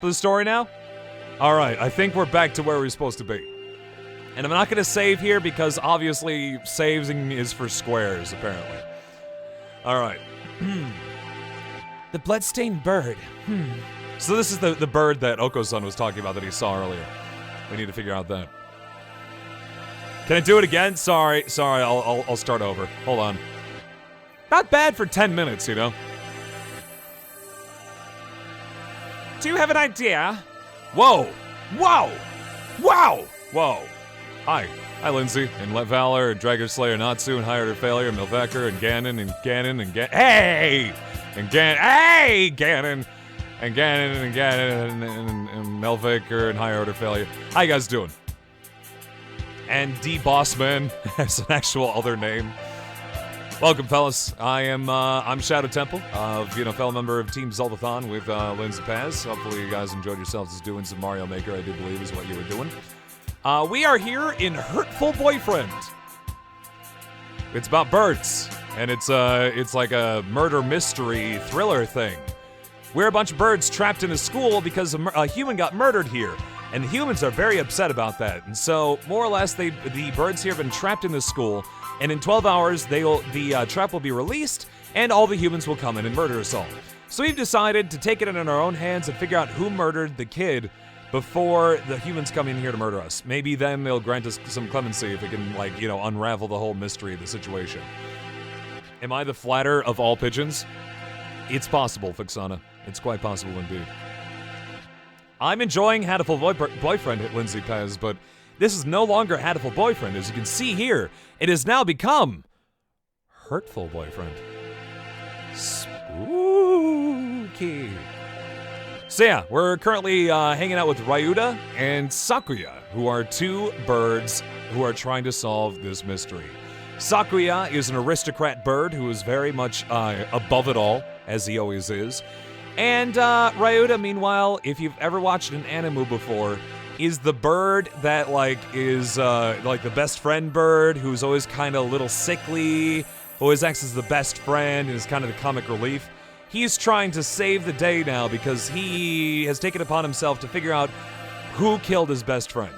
for the story now? Alright, I think we're back to where we're supposed to be. And I'm not gonna save here because obviously saving is for squares, apparently. Alright. The bloodstained bird. So this is the bird that Oko-san was talking about that he saw earlier. We need to figure out that. Can I do it again? Sorry, I'll start over. Hold on. Not bad for 10 minutes, you know? Do you have an idea? Whoa! Wow! Wow! Whoa! Hi, Lindsay, and Let Valor, and Dragon Slayer, Natsu, and High Order Failure, Milvecker, and Ganon, and Ganon, and Ganon. Hey! And Ganon. Hey! Ganon! And Ganon, and Ganon, and Milvecker, and High Order Failure. How you guys doing? And D. Bossman has an actual other name. Welcome, fellas. I'm Shadow Temple, fellow member of Team Zeldathon with Lindsay Paz. Hopefully you guys enjoyed yourselves just doing some Mario Maker, I do believe is what you were doing. We are here in Hurtful Boyfriend. It's about birds, and it's like a murder mystery thriller thing. We're a bunch of birds trapped in a school because a human got murdered here, and the humans are very upset about that. And so, more or less, the birds here have been trapped in this school, and in 12 hours, the trap will be released, and all the humans will come in and murder us all. So we've decided to take it in our own hands and figure out who murdered the kid before the humans come in here to murder us. Maybe then they'll grant us some clemency if we can, unravel the whole mystery of the situation. Am I the flatter of all pigeons? It's possible, Fixana. It's quite possible indeed. I'm enjoying Hatoful Boyfriend at Lindsay Pez, but this is no longer Hatoful Boyfriend. As you can see here, it has now become Hurtful Boyfriend. Spooky. So yeah, we're currently hanging out with Ryuta and Sakuya, who are two birds who are trying to solve this mystery. Sakuya is an aristocrat bird who is very much above it all, as he always is. And Ryuta, meanwhile, if you've ever watched an anime before, is the bird that is the best friend bird, who's always kind of a little sickly, always acts as the best friend, and is kind of the comic relief. He's trying to save the day now because he has taken upon himself to figure out who killed his best friend.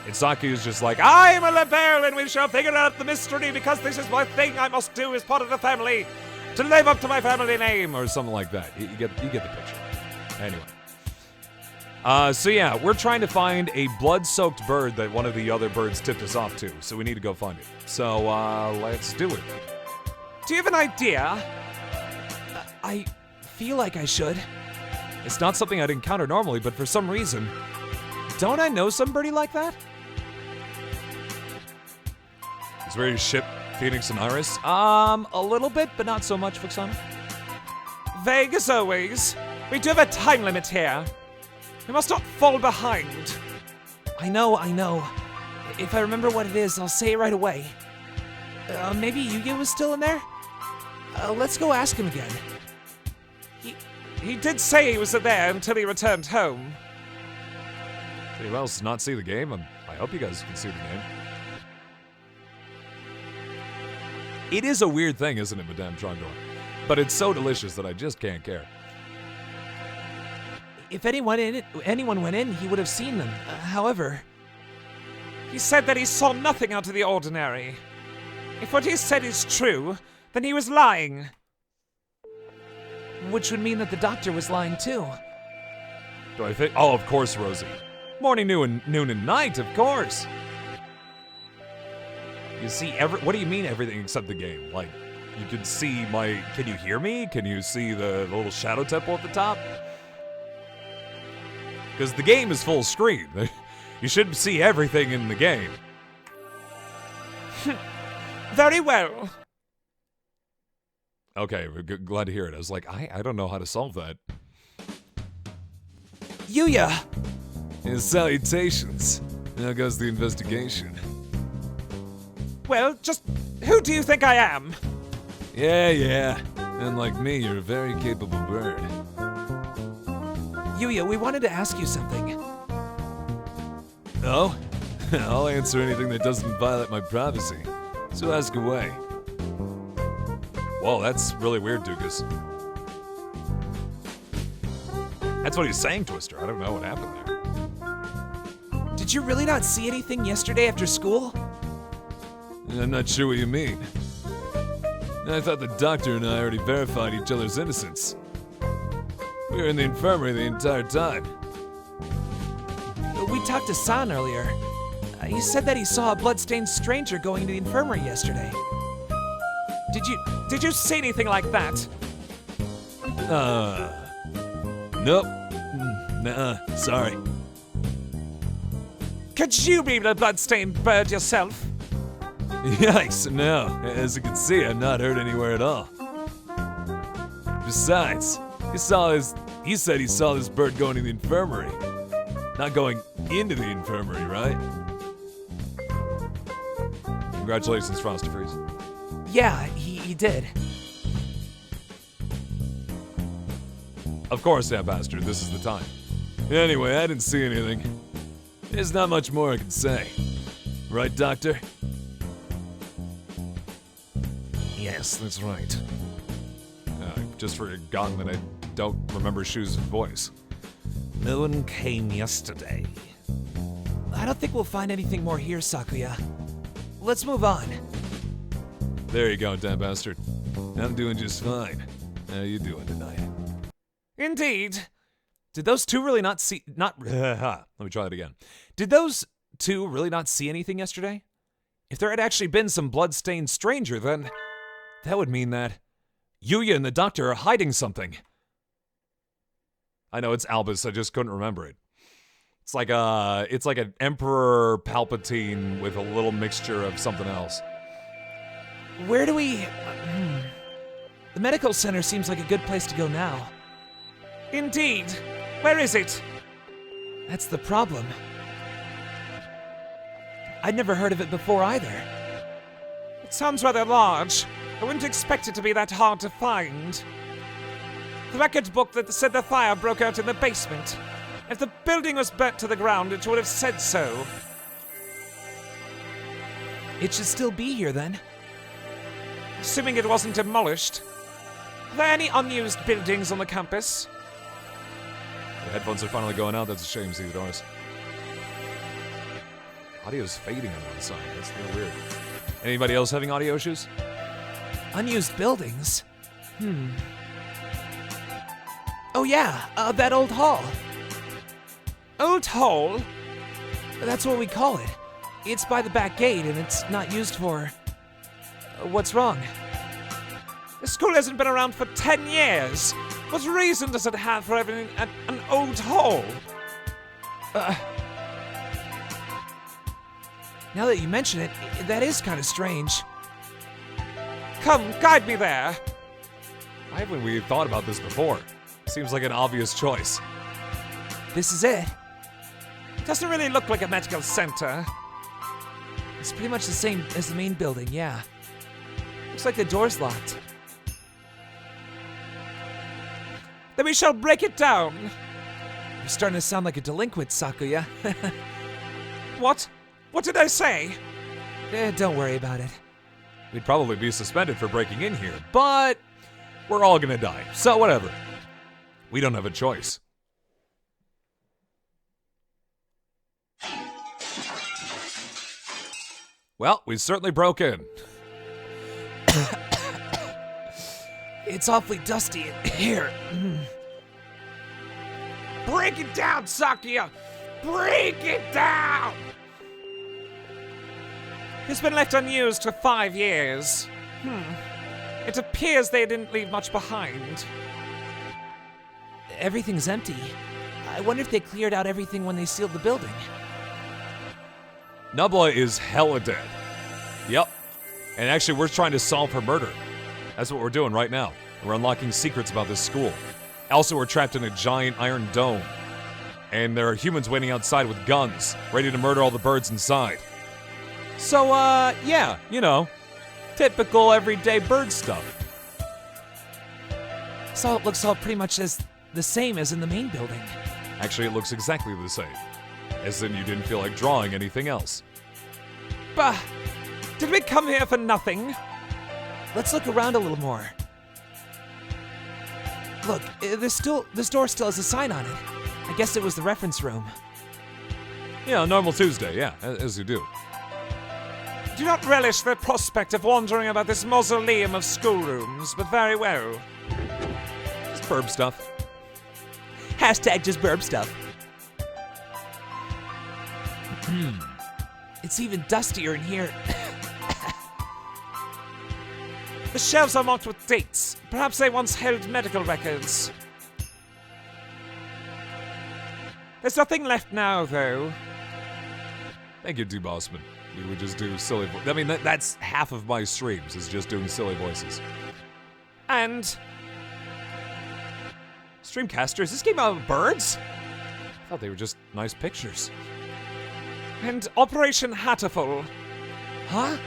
And Sakuya's just like, I am a rebel and we shall figure out the mystery because this is my thing I must do as part of the family to live up to my family name, or something like that. You get the picture. Anyway. So yeah, we're trying to find a blood-soaked bird that one of the other birds tipped us off to, so we need to go find it. So, let's do it. Do you have an idea? I feel like I should. It's not something I'd encounter normally, but for some reason, don't I know somebody like that? Is ready to ship Phoenix and Iris? A little bit, but not so much, Fuxana. Vague as always. We do have a time limit here. We must not fall behind. I know. If I remember what it is, I'll say it right away. Maybe Yu-Gi was still in there? Let's go ask him again. He did say he was there until he returned home. Anyone else not see the game? I hope you guys can see the game. It is a weird thing, isn't it, Madame Trondor? But it's so delicious that I just can't care. If anyone went in, he would have seen them. However, he said that he saw nothing out of the ordinary. If what he said is true, then he was lying. Which would mean that the doctor was lying too. Do I think? Oh, of course, Rosie. Morning, noon, and night, of course. You see what do you mean everything except the game? Like, you can see can you hear me? Can you see the little shadow temple at the top? Because the game is full screen. You should see everything in the game. Very well. Okay, we're glad to hear it. I was like, I don't know how to solve that. Yuya! And salutations. Now goes the investigation. Well, just who do you think I am? Yeah. Unlike me, you're a very capable bird. Yuya, we wanted to ask you something. Oh? I'll answer anything that doesn't violate my privacy. So ask away. Whoa, that's really weird, Dukas. That's what he's saying, Twister. I don't know what happened there. Did you really not see anything yesterday after school? I'm not sure what you mean. I thought the doctor and I already verified each other's innocence. We were in the infirmary the entire time. We talked to San earlier. He said that he saw a bloodstained stranger going to the infirmary yesterday. Did you see anything like that? Nope. Nuh-uh, sorry. Could you be the bloodstained bird yourself? Yikes, no. As you can see, I'm not hurt anywhere at all. Besides, he said he saw this bird going to the infirmary. Not going into the infirmary, right? Congratulations, Frosty Freeze. Yeah, he did. Of course, that bastard, this is the time. Anyway, I didn't see anything. There's not much more I can say. Right, Doctor? Yes, that's right. I've just forgotten that I don't remember Shu's voice. No one came yesterday. I don't think we'll find anything more here, Sakuya. Let's move on. There you go, damn bastard. I'm doing just fine. How you doing tonight? Indeed. Did those two really not see... Let me try that again. Did those two really not see anything yesterday? If there had actually been some blood-stained stranger, then... that would mean that... Yuya and the doctor are hiding something. I know it's Albus, I just couldn't remember it. It's like an Emperor Palpatine with a little mixture of something else. Where do we... The medical center seems like a good place to go now. Indeed. Where is it? That's the problem. I'd never heard of it before either. It sounds rather large. I wouldn't expect it to be that hard to find. The record book that said the fire broke out in the basement. If the building was burnt to the ground, it would have said so. It should still be here then. Assuming it wasn't demolished. Are there any unused buildings on the campus? The headphones are finally going out. That's a shame, Theodorus. Audio's fading on one side. That's real weird. Anybody else having audio issues? Unused buildings? Oh yeah, that old hall. Old hall? That's what we call it. It's by the back gate and it's not used for... What's wrong? The school hasn't been around for 10 years. What reason does it have for having an old hall? Now that you mention it, that is kind of strange. Come, guide me there. Why haven't we thought about this before? Seems like an obvious choice. This is it. Doesn't really look like a medical center. It's pretty much the same as the main building, yeah. Looks like the door's locked. Then we shall break it down. You're starting to sound like a delinquent, Sakuya. What? What did I say? Don't worry about it. We'd probably be suspended for breaking in here, but we're all gonna die, so whatever. We don't have a choice. Well, we certainly broke in. It's awfully dusty in here. Break it down, Sakuya! Break it down! It's been left unused for 5 years. It appears they didn't leave much behind. Everything's empty. I wonder if they cleared out everything when they sealed the building. Nubla is hella dead. Yep. And actually, we're trying to solve her murder. That's what we're doing right now. We're unlocking secrets about this school. Also, we're trapped in a giant iron dome. And there are humans waiting outside with guns, ready to murder all the birds inside. So, yeah, you know, typical everyday bird stuff. So it looks all pretty much as the same as in the main building. Actually, it looks exactly the same. As in, you didn't feel like drawing anything else. Bah! Did we come here for nothing? Let's look around a little more. Look, This door still has a sign on it. I guess it was the reference room. Yeah, normal Tuesday, yeah, as you do. Do not relish the prospect of wandering about this mausoleum of schoolrooms, but very well. Just burb stuff. Hashtag just burb stuff. It's even dustier in here. The shelves are marked with dates. Perhaps they once held medical records. There's nothing left now, though. Thank you, D. Bossman. We would just do silly I mean, that's half of my streams, is just doing silly voices. And Streamcaster, is this game about birds? I thought they were just nice pictures. Operation Hatoful. Huh?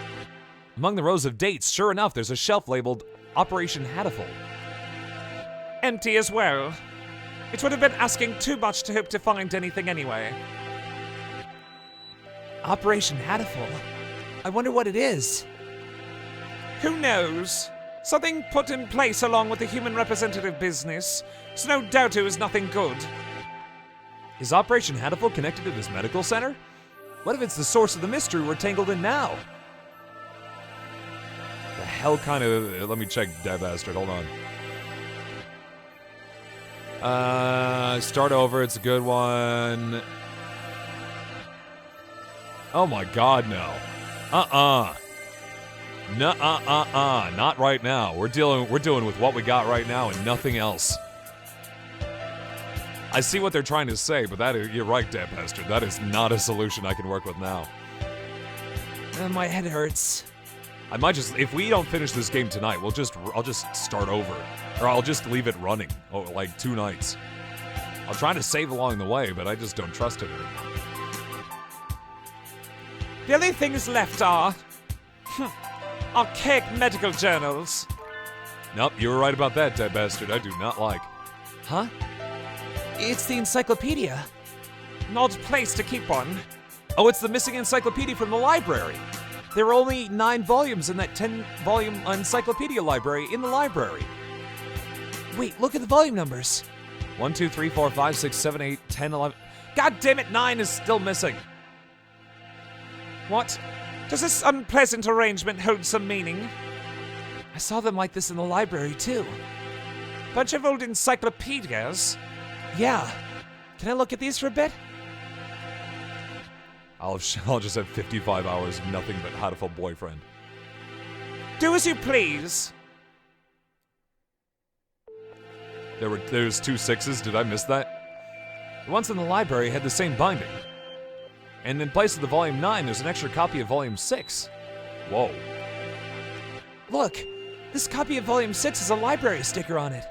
Among the rows of dates, sure enough, there's a shelf labeled Operation Hatoful. Empty as well. It would have been asking too much to hope to find anything anyway. Operation Hatoful? I wonder what it is. Who knows? Something put in place along with the human representative business, so no doubt it was nothing good. Is Operation Hatoful connected to this medical center? What if it's the source of the mystery we're tangled in now? The hell kind of... Let me check, Dead Bastard, hold on. Start over, it's a good one. Oh my god, no. Not right now. We're doing with what we got right now and nothing else. I see what they're trying to say, but you're right, Dead Bastard. That is not a solution I can work with now. My head hurts. I might just, if we don't finish this game tonight, I'll just start over. Or I'll just leave it running, like 2 nights. I'll try to save along the way, but I just don't trust it anymore. The only things left are archaic medical journals. Nope, you were right about that, Dead Bastard. I do not like. Huh? It's the encyclopedia. An odd place to keep one. Oh, it's the missing encyclopedia from the library. There were only 9 volumes in that 10-volume encyclopedia library in the library. Wait, look at the volume numbers. 1, 2, 3, 4, 5, 6, 7, 8, 10, 11. God damn it, 9 is still missing. What? Does this unpleasant arrangement hold some meaning? I saw them like this in the library, too. Bunch of old encyclopedias? Yeah. Can I look at these for a bit? I'll just have 55 hours of nothing but Hatoful boyfriend. Do as you please. There's 2 6s, did I miss that? The ones in the library had the same binding. And in place of the volume 9, there's an extra copy of volume 6. Whoa. Look, this copy of volume 6 has a library sticker on it.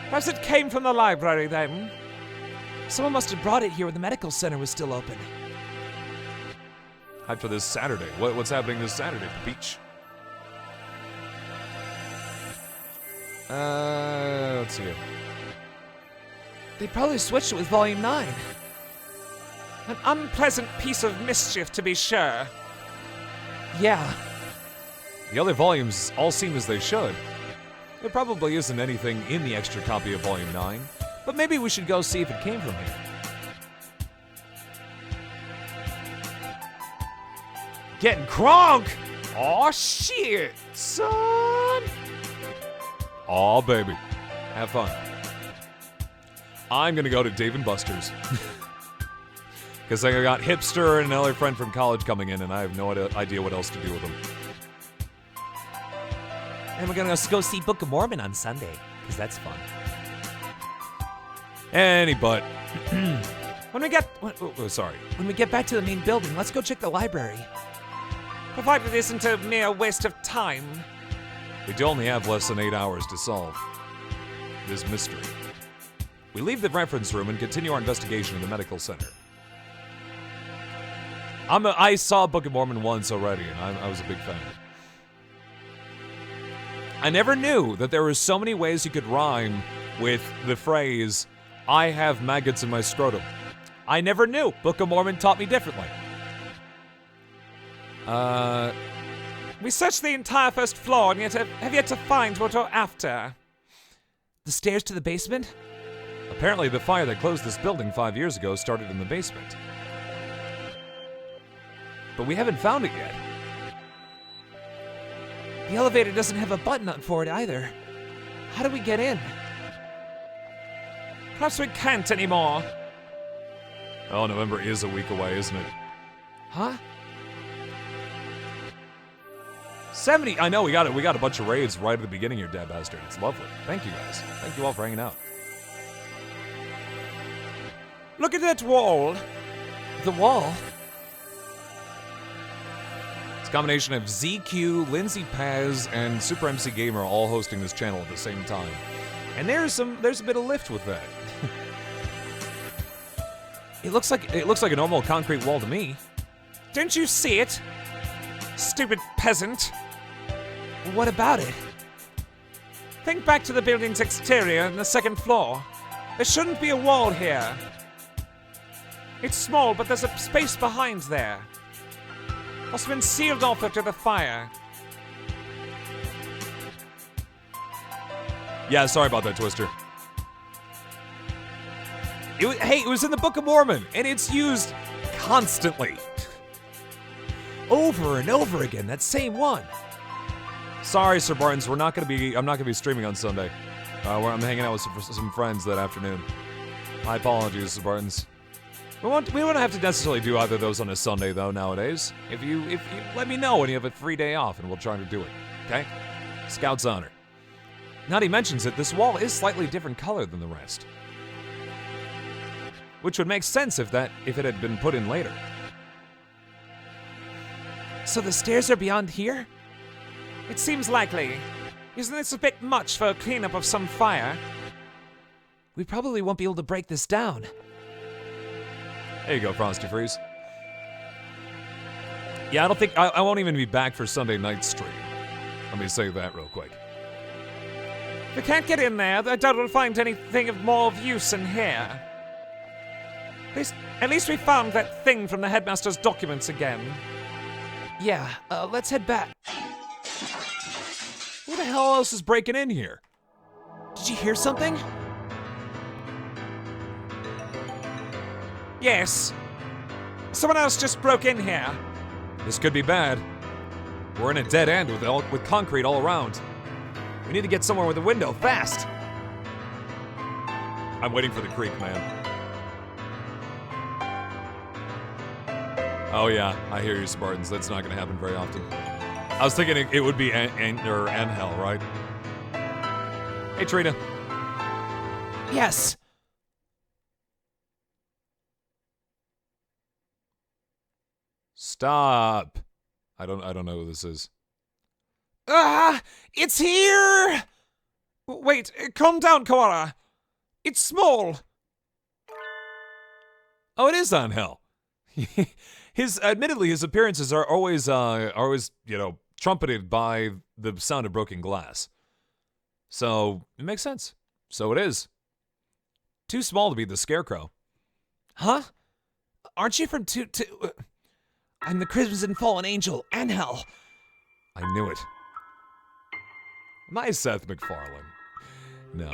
Perhaps it came from the library then. Someone must have brought it here when the medical center was still open. Hyped for this Saturday. What's happening this Saturday at the beach? Let's see here. They probably switched it with volume 9. An unpleasant piece of mischief, to be sure. Yeah. The other volumes all seem as they should. There probably isn't anything in the extra copy of volume 9, but maybe we should go see if it came from here. Getting crunk! Aw, shit, son! Aw, baby. Have fun. I'm gonna go to Dave & Buster's. Because I got Hipster and another friend from college coming in, and I have no idea what else to do with them. And we're gonna go see Book of Mormon on Sunday, because that's fun. But When we get back to the main building, let's go check the library. Provided it isn't a mere waste of time. we do only have less than 8 hours to solve this mystery. We leave the reference room and continue our investigation in the medical center. I saw Book of Mormon once already, and I was a big fan. I never knew that there were so many ways you could rhyme with the phrase, I have maggots in my scrotum. I never knew. Book of Mormon taught me differently. We searched the entire first floor and yet have yet to find what we're after. The stairs to the basement? Apparently, the fire that closed this building 5 years ago started in the basement. But we haven't found it yet. The elevator doesn't have a button for it either. How do we get in? Perhaps we can't anymore. Oh, November is a week away, isn't it? Huh? 70. I know we got it. We got a bunch of raids right at the beginning here, Dad Bastard. It's lovely. Thank you guys. Thank you all for hanging out. Look at that wall. The wall? It's a combination of ZQ, Lindsay Paz, and Super MC Gamer all hosting this channel at the same time. And there's a bit of lift with that. It looks like a normal concrete wall to me. Don't you see it? Stupid peasant. What about it? Think back to the building's exterior on the second floor. There shouldn't be a wall here. It's small, but there's a space behind there. Must have been sealed off after the fire. Yeah, sorry about that, Twister. It was in the Book of Mormon, and it's used constantly. Over and over again, that same one. Sorry, Sir Barnes, I'm not gonna be streaming on Sunday. I'm hanging out with some friends that afternoon. My apologies, Sir Barnes. We won't have to necessarily do either of those on a Sunday though nowadays. If you let me know when you have a free day off, and we'll try to do it. Okay? Scout's honor. Now that he mentions it, this wall is slightly different color than the rest, which would make sense if it had been put in later. So the stairs are beyond here? It seems likely. Isn't this a bit much for a cleanup of some fire? We probably won't be able to break this down. There you go, Frosty Freeze. Yeah, I don't think I won't even be back for Sunday night stream. Let me say that real quick. If we can't get in there, I doubt we'll find anything of more of use in here. At least we found that thing from the headmaster's documents again. Yeah, let's head back. Who the hell else is breaking in here? Did you hear something? Yes. Someone else just broke in here. This could be bad. We're in a dead end with concrete all around. We need to get somewhere with a window, fast. I'm waiting for the creek, man. Oh yeah, I hear you, Spartans. That's not gonna happen very often. I was thinking it would be Angel, right? Hey, Trina. Yes. Stop. I don't know who this is. Ah! It's here! Wait, calm down, Koala. It's small. Oh, it is Angel. Admittedly, his appearances are always, trumpeted by the sound of broken glass. So, it makes sense. So it is. Too small to be the Scarecrow. Huh? Aren't you from I'm the Crimson Fallen Angel, Angel. I knew it. Am I Seth MacFarlane? No.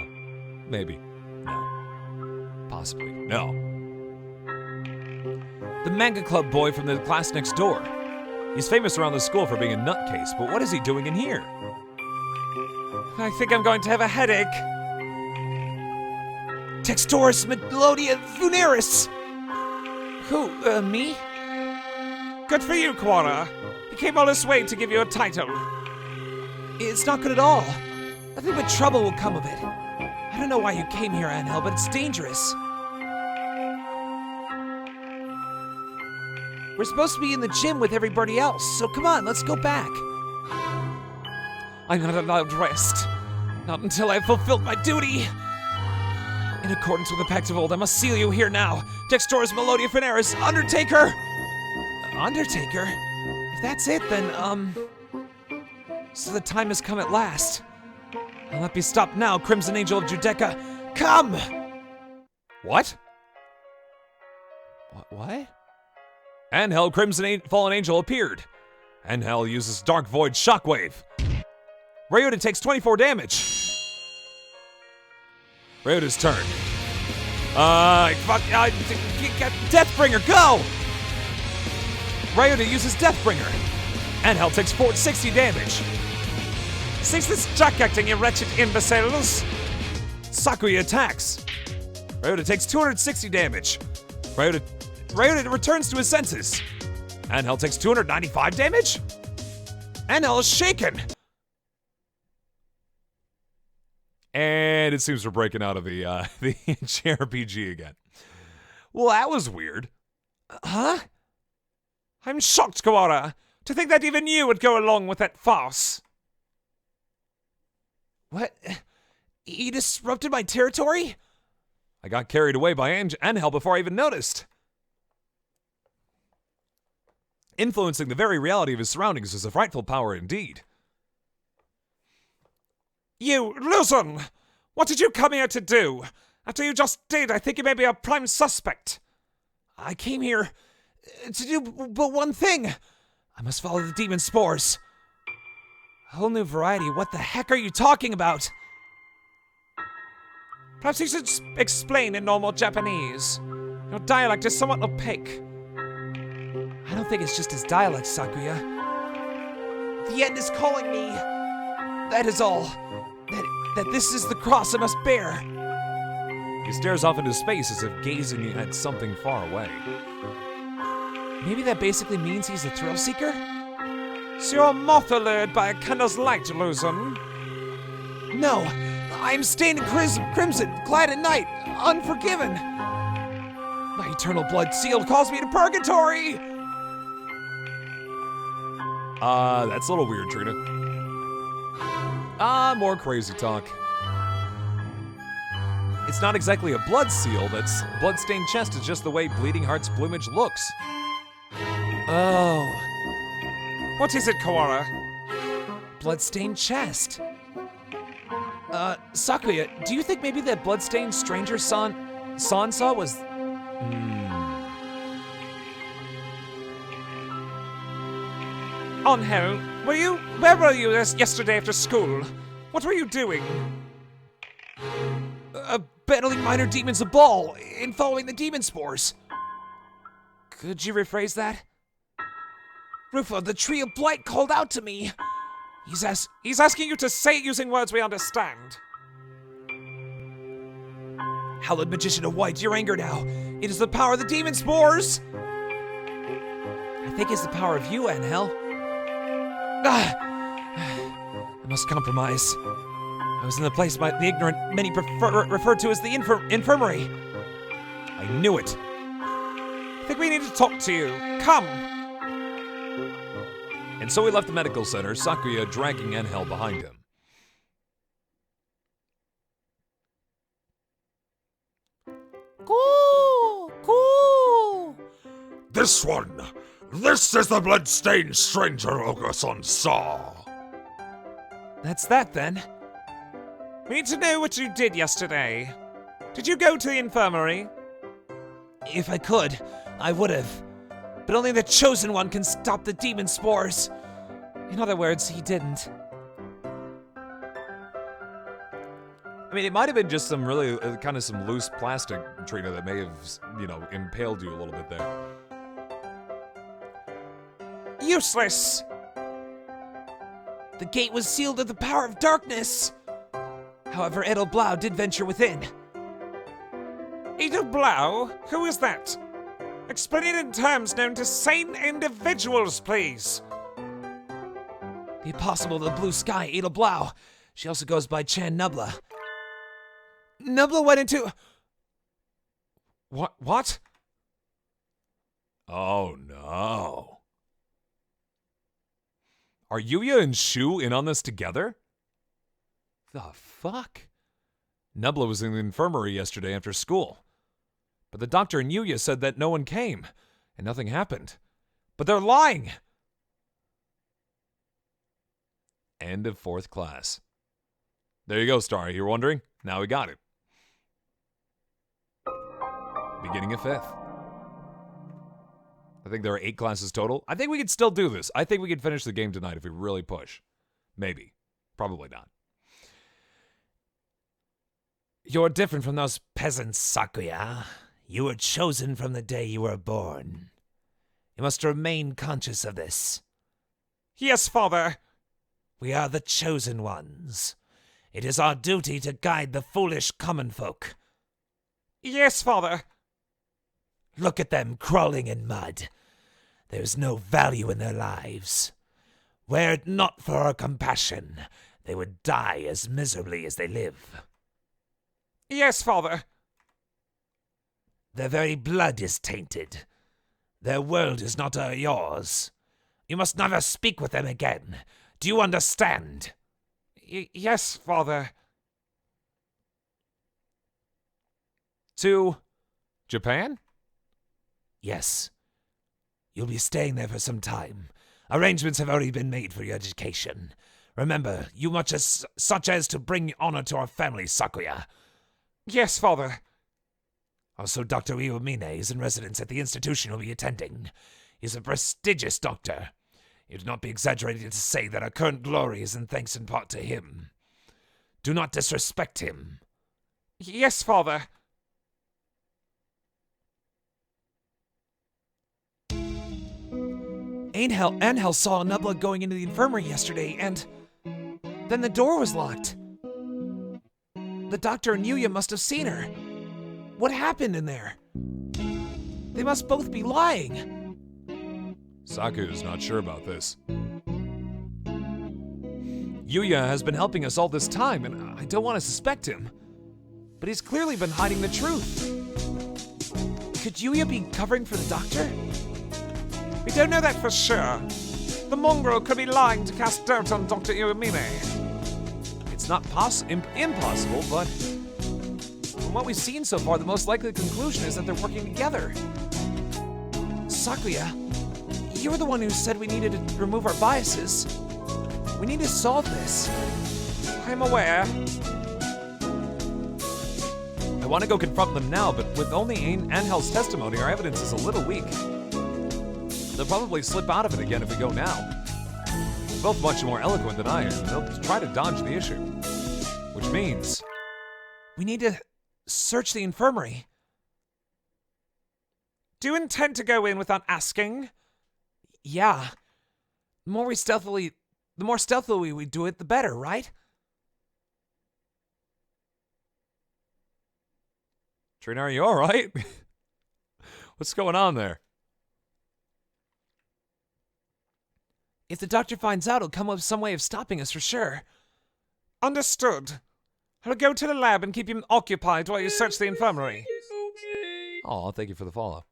Maybe. No. Possibly. No. The manga club boy from the class next door. He's famous around the school for being a nutcase, but what is he doing in here? I think I'm going to have a headache. Textoris Melodia Funeris! Who, me? Good for you, Koala. He came all this way to give you a title. It's not good at all. Nothing but trouble will come of it. I don't know why you came here, Angel, but it's dangerous. We're supposed to be in the gym with everybody else, so come on, let's go back. I'm not allowed rest. Not until I've fulfilled my duty. In accordance with the Pact of Old, I must seal you here now. Textoris Melodia Funeris, Undertaker! Undertaker? If that's it, then, so the time has come at last. I'll not be stopped now, Crimson Angel of Judeca. Come! What? What? Angel, Crimson Fallen Angel appeared. Angel uses Dark Void Shockwave. Ryota takes 24 damage. Ryota's turn. Deathbringer, go! Ryota uses Deathbringer. Angel takes 460 damage. Cease this jack acting, you wretched imbeciles! Sakuya attacks. Ryota takes 260 damage. Ryota returns to his senses. Angel takes 295 damage? Angel is shaken. And it seems we're breaking out of the JRPG again. Well, that was weird. Huh? I'm shocked, Kawara, to think that even you would go along with that farce. What? He disrupted my territory? I got carried away by Angel before I even noticed. Influencing the very reality of his surroundings is a frightful power indeed. You, listen! What did you come here to do? After you just did, I think you may be a prime suspect. I came here to do but one thing. I must follow the demon spores. A whole new variety. What the heck are you talking about? Perhaps you should explain in normal Japanese. Your dialect is somewhat opaque. I don't think it's just his dialect, Sakuya. The end is calling me. That is all. That this is the cross I must bear. He stares off into space as if gazing at something far away. Maybe that basically means he's a thrill seeker? So you're moth allured by a candle's light, Luzon? No, I'm stained in crimson, clad in night, unforgiven. My eternal blood seal calls me to purgatory. That's a little weird, Trina. More crazy talk. It's not exactly a blood seal, that's blood-stained chest is just the way Bleeding Heart's plumage looks. Oh. What is it, Kawara? Bloodstained chest. Sakuya, do you think maybe that bloodstained stranger San saw was... Angel, where were you yesterday after school? What were you doing? Battling minor demons of Ball and following the demon spores. Could you rephrase that? Rufa, the Tree of Blight called out to me. He's asking you to say it using words we understand. Hallowed Magician of White, your anger now. It is the power of the demon spores. I think it's the power of you, Angel. I must compromise. I was in the place by the ignorant many referred to as the infirmary. I knew it. I think we need to talk to you. Come. And so he left the medical center, Sakuya dragging Angel behind him. Cool. This one! This is the blood-stained stranger Oko-san saw! That's that then. We need to know what you did yesterday. Did you go to the infirmary? If I could, I would have. But only the Chosen One can stop the demon spores. In other words, he didn't. I mean, it might have been just some really, kind of some loose plastic, Trina, that may have, impaled you a little bit there. Useless! The gate was sealed with the power of darkness. However, Edelblau did venture within. Edelblau? Who is that? Explain it in terms known to sane individuals, please. The Apostle of the Blue Sky, Edelblau. She also goes by Chan Nubla. Nubla went into... What? Oh no. Are Yuya and Shu in on this together? The fuck? Nubla was in the infirmary yesterday after school. But the doctor and Yuya said that no one came, and nothing happened. But they're lying! End of 4th class. There you go, Starry. You were wondering? Now we got it. Beginning of 5th. I think there are 8 classes total. I think we could still do this. I think we could finish the game tonight if we really push. Maybe. Probably not. You're different from those peasants, Sakuya. You were chosen from the day you were born. You must remain conscious of this. Yes, Father. We are the chosen ones. It is our duty to guide the foolish common folk. Yes, Father. Look at them crawling in mud. There's no value in their lives. Were it not for our compassion, they would die as miserably as they live. Yes, Father. Their very blood is tainted. Their world is not yours. You must never speak with them again. Do you understand? Yes, Father. To Japan? Yes. You'll be staying there for some time. Arrangements have already been made for your education. Remember, you much as such as to bring honor to our family, Sakuya. Yes, Father. Also, Dr. Iwamine is in residence at the institution you'll be attending. He's a prestigious doctor. It would not be exaggerated to say that our current glory is in thanks in part to him. Do not disrespect him. Yes, Father. Angel saw Nubla going into the infirmary yesterday, and then the door was locked. The doctor and Yuya must have seen her. What happened in there? They must both be lying. Saku is not sure about this. Yuya has been helping us all this time, and I don't want to suspect him. But he's clearly been hiding the truth. Could Yuya be covering for the doctor? We don't know that for sure. The mongrel could be lying to cast dirt on Dr. Iwamine. It's not impossible, but from what we've seen so far, the most likely conclusion is that they're working together. Sakuya, you're the one who said we needed to remove our biases. We need to solve this. I'm aware. I want to go confront them now, but with only Angel's testimony, our evidence is a little weak. They'll probably slip out of it again if we go now. They're both much more eloquent than I am. They'll try to dodge the issue. Which means we need to search the infirmary. Do you intend to go in without asking? Yeah. The more stealthily we do it, the better, right? Trina, are you alright? What's going on there? If the doctor finds out, he'll come up with some way of stopping us for sure. Understood. I'll go to the lab and keep him occupied while you search the infirmary. Oh, thank you for the follow.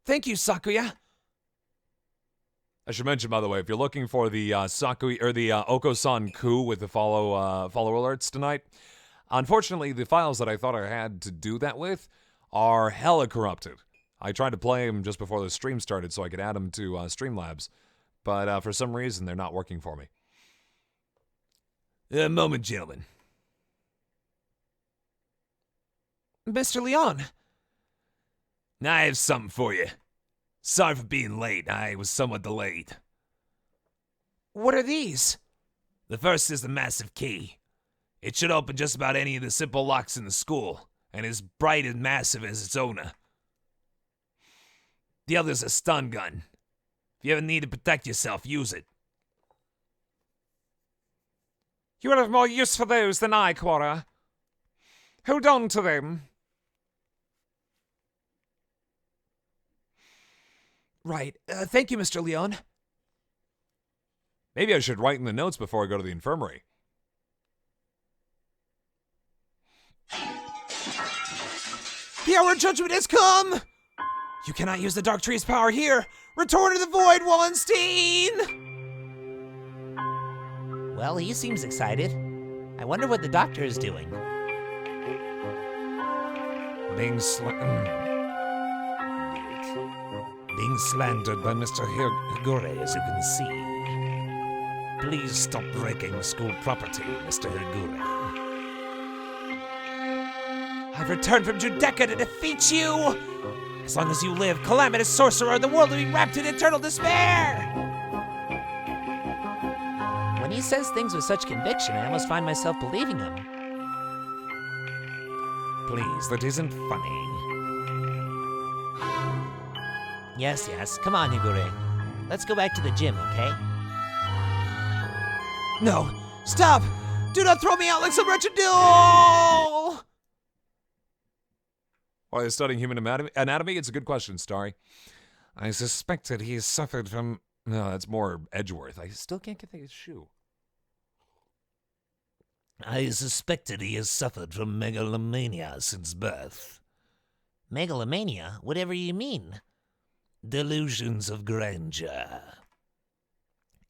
Thank you, Sakuya. I should mention, by the way, if you're looking for the Oko-san coup with the follow alerts tonight, unfortunately, the files that I thought I had to do that with are hella corrupted. I tried to play them just before the stream started so I could add them to Streamlabs, but for some reason they're not working for me. A moment, gentlemen. Mr. Leon. I have something for you. Sorry for being late. I was somewhat delayed. What are these? The first is the massive key. It should open just about any of the simple locks in the school, and is bright and massive as its owner. The other is a stun gun. If you ever need to protect yourself, use it. You will have more use for those than I, Quora. Hold on to them. Right. Thank you, Mr. Leon. Maybe I should write in the notes before I go to the infirmary. The hour of judgment has come! You cannot use the Dark Tree's power here! Return to the Void, Wallenstein! Well, he seems excited. I wonder what the doctor is doing. Being slandered by Mr. Higure, as you can see. Please stop breaking school property, Mr. Higure. I've returned from Judecca to defeat you! As long as you live, calamitous sorcerer, the world will be wrapped in eternal despair! When he says things with such conviction, I almost find myself believing him. please, that isn't funny. Yes, yes. Come on, Higure. Let's go back to the gym, okay? No! Stop! Do not throw me out like some wretched doll! While you're studying human anatomy, it's a good question, Starry. I suspect that he has suffered from... No, that's more Edgeworth. I still can't get his shoe. I suspect that he has suffered from megalomania since birth. Megalomania? Whatever you mean. Delusions of grandeur.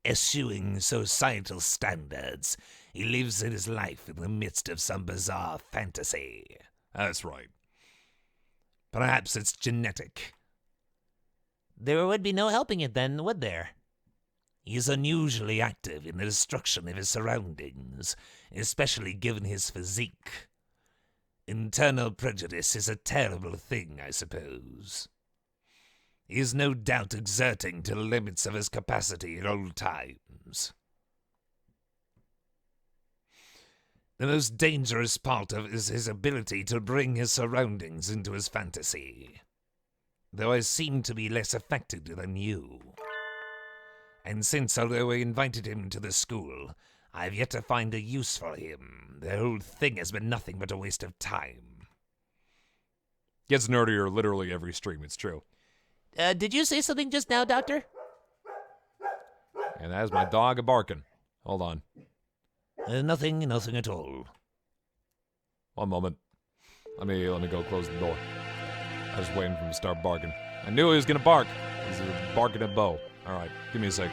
Eschewing societal standards, he lives in his life in the midst of some bizarre fantasy. That's right. Perhaps it's genetic. There would be no helping it then, would there? He is unusually active in the destruction of his surroundings, especially given his physique. Internal prejudice is a terrible thing, I suppose. He is no doubt exerting to the limits of his capacity at all times. The most dangerous part of is his ability to bring his surroundings into his fantasy. Though I seem to be less affected than you. And since, although I invited him to the school, I have yet to find a use for him, the whole thing has been nothing but a waste of time. Gets nerdier literally every stream, it's true. Did you say something just now, Doctor? And that's my dog a-barking. Hold on. Nothing at all. One moment. Let me go close the door. I was waiting for him to start barking. I knew he was gonna bark. He's barking at Bo. Alright, give me a sec.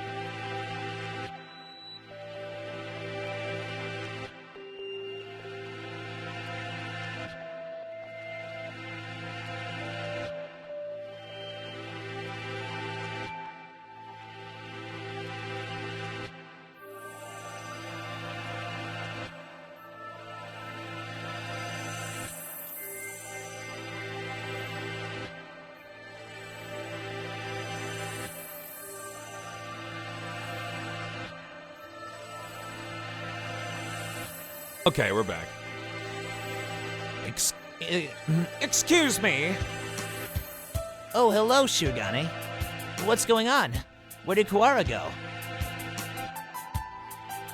Okay, we're back. Excuse me. Oh, hello, Shirogane. What's going on? Where did Kuwara go?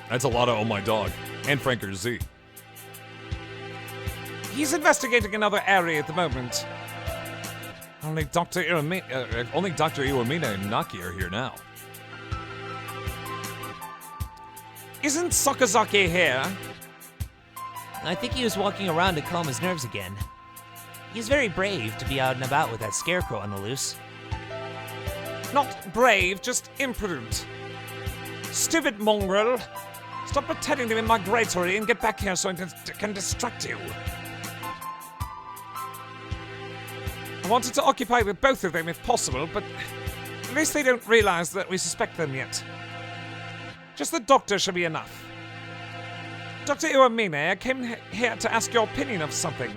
That's a lot of Oh My Dog. And Franker Z. He's investigating another area at the moment. Only Dr. Iwamina and Naki are here now. Isn't Sakazaki here? I think he was walking around to calm his nerves again. He's very brave to be out and about with that scarecrow on the loose. Not brave, just imprudent. Stupid mongrel. Stop pretending to be migratory and get back here so I can distract you. I wanted to occupy with both of them if possible, but at least they don't realize that we suspect them yet. Just the doctor should be enough. Dr. Iwamine, I came here to ask your opinion of something.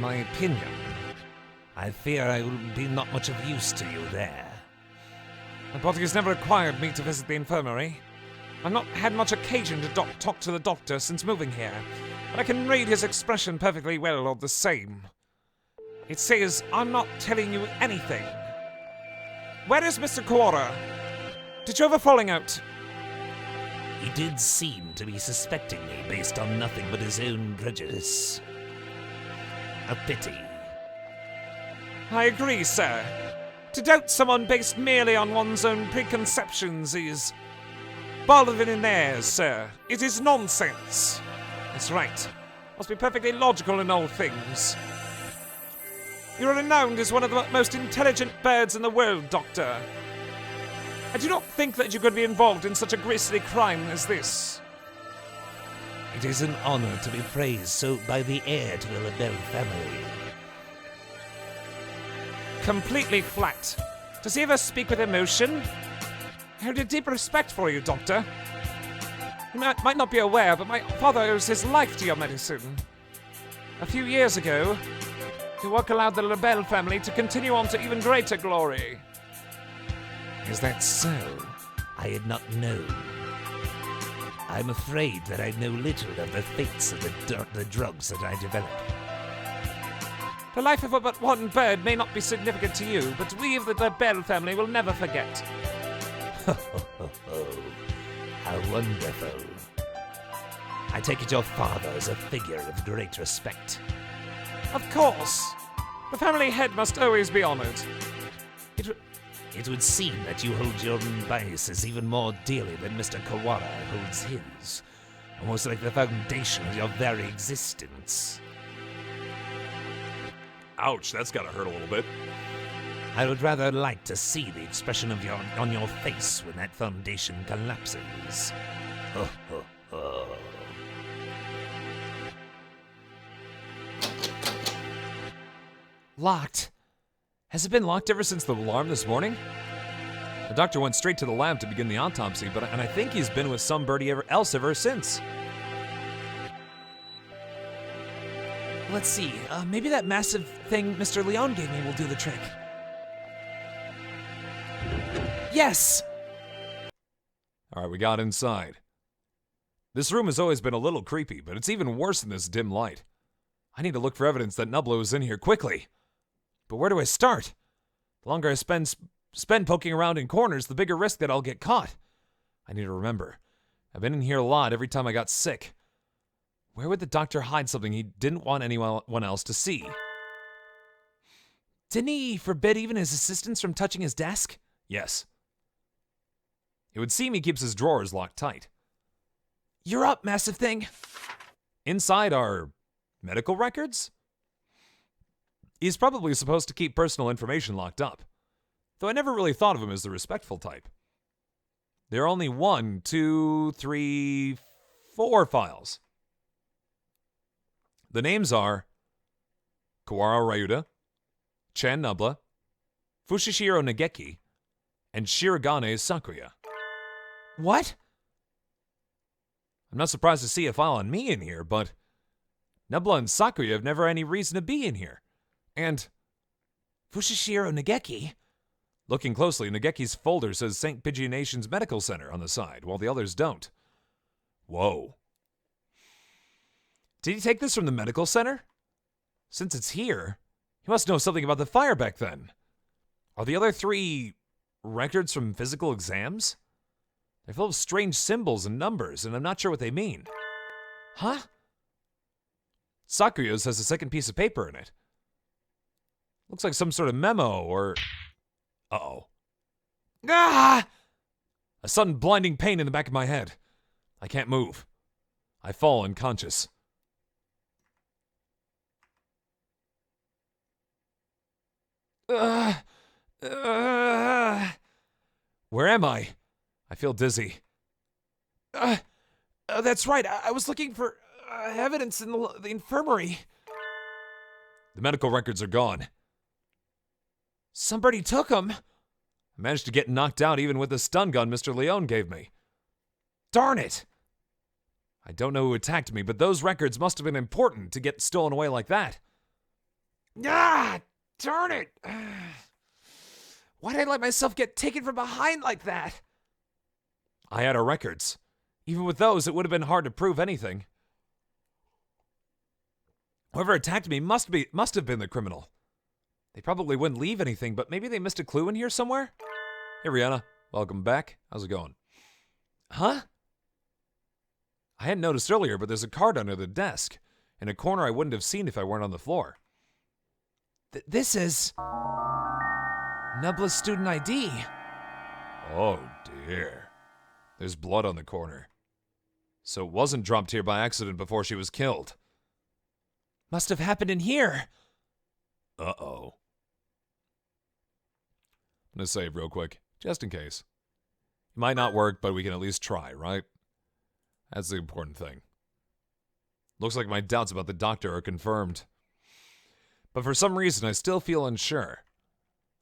My opinion? I fear I will be not much of use to you there. My body has never required me to visit the infirmary. I've not had much occasion to talk to the doctor since moving here, but I can read his expression perfectly well all the same. It says, I'm not telling you anything. Where is Mr. Kuwara? Did you have a falling out? He did seem to be suspecting me based on nothing but his own prejudice. A pity. I agree, sir. To doubt someone based merely on one's own preconceptions is bolder than theirs, sir. It is nonsense. That's right. Must be perfectly logical in all things. You are renowned as one of the most intelligent birds in the world, Doctor. I do not think that you could be involved in such a grisly crime as this. It is an honor to be praised so by the heir to the Lebel family. Completely flat. Does he ever speak with emotion? I hold a deep respect for you, Doctor. You might not be aware, but my father owes his life to your medicine. A few years ago, your work allowed the Lebel family to continue on to even greater glory. Is that so? I had not known. I'm afraid that I know little of the fates of the drugs that I develop. The life of but one bird may not be significant to you, but we of the Bell family will never forget. Oh, how wonderful. I take it your father is a figure of great respect. Of course. The family head must always be honored. It would seem that you hold your own biases even more dearly than Mr. Kawara holds his. Almost like the foundation of your very existence. Ouch, that's gotta hurt a little bit. I would rather like to see the expression on your face when that foundation collapses. Ho, ho, ho. Locked. Has it been locked ever since the alarm this morning? The doctor went straight to the lab to begin the autopsy, and I think he's been with somebody else ever since. Let's see, maybe that massive thing Mr. Leon gave me will do the trick. Yes! Alright, we got inside. This room has always been a little creepy, but it's even worse in this dim light. I need to look for evidence that Nubla was in here quickly. But where do I start? The longer I spend poking around in corners, the bigger risk that I'll get caught. I need to remember. I've been in here a lot every time I got sick. Where would the doctor hide something he didn't want anyone else to see? Didn't he forbid even his assistants from touching his desk? Yes. It would seem he keeps his drawers locked tight. You're up, massive thing. Inside are medical records? He's probably supposed to keep personal information locked up, though I never really thought of him as the respectful type. There are only 1, 2, 3, 4 files. The names are Kawara Ryuda, Chan Nubla, Fushishiro Nageki, and Shirogane Sakuya. What? I'm not surprised to see a file on me in here, but Nubla and Sakuya have never any reason to be in here. And Fushishiro Nageki? Looking closely, Nageki's folder says St. Pigeonation's Medical Center on the side, while the others don't. Whoa. Did he take this from the medical center? Since it's here, he must know something about the fire back then. Are the other 3 records from physical exams? They're full of strange symbols and numbers, and I'm not sure what they mean. Huh? Sakuya's has a second piece of paper in it. Looks like some sort of memo or... Uh-oh. Ah! A sudden blinding pain in the back of my head. I can't move. I fall unconscious. Where am I? I feel dizzy. That's right. I was looking for evidence in the infirmary. The medical records are gone. Somebody took them. I managed to get knocked out even with the stun gun Mr. Leon gave me. Darn it. I don't know who attacked me, but those records must have been important to get stolen away like that. Ah! Darn it. Why did I let myself get taken from behind like that? I had our records. Even with those, it would have been hard to prove anything. Whoever attacked me must have been the criminal. They probably wouldn't leave anything, but maybe they missed a clue in here somewhere? Hey, Rihanna. Welcome back. How's it going? Huh? I hadn't noticed earlier, but there's a card under the desk. In a corner I wouldn't have seen if I weren't on the floor. This is... Nubla's student ID. Oh, dear. There's blood on the corner. So it wasn't dropped here by accident before she was killed. Must have happened in here. Uh-oh. I'm gonna save real quick, just in case. It might not work, but we can at least try, right? That's the important thing. Looks like my doubts about the doctor are confirmed. But for some reason, I still feel unsure.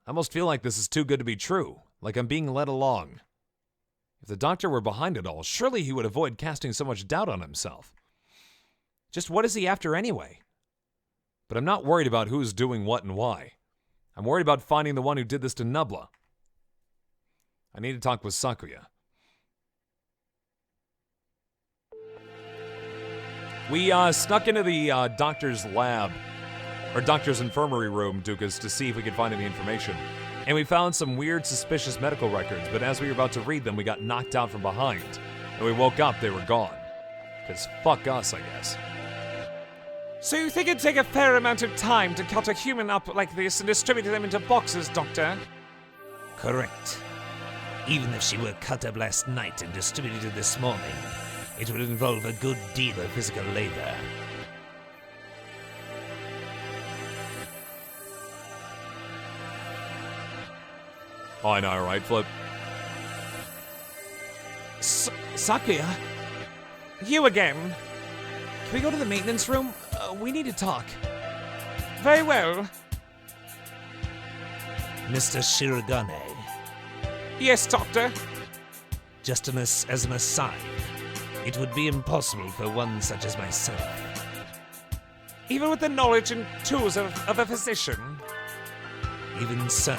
I almost feel like this is too good to be true, like I'm being led along. If the doctor were behind it all, surely he would avoid casting so much doubt on himself. Just what is he after anyway? But I'm not worried about who's doing what and why. I'm worried about finding the one who did this to Nubla. I need to talk with Sakuya. We snuck into the doctor's lab, or doctor's infirmary room, Dukas, to see if we could find any information. And we found some weird, suspicious medical records, but as we were about to read them, we got knocked out from behind. And we woke up, they were gone. Because fuck us, I guess. So you think it'd take a fair amount of time to cut a human up like this and distribute them into boxes, Doctor? Correct. Even if she were cut up last night and distributed this morning, it would involve a good deal of physical labor. Oh, I know, right, Flip? Sakuya? You again? Can we go to the maintenance room? We need to talk. Very well. Mr. Shirogane, Yes, Doctor. just as an aside, it would be impossible for one such as myself. Even with the knowledge and tools of a physician. Even so,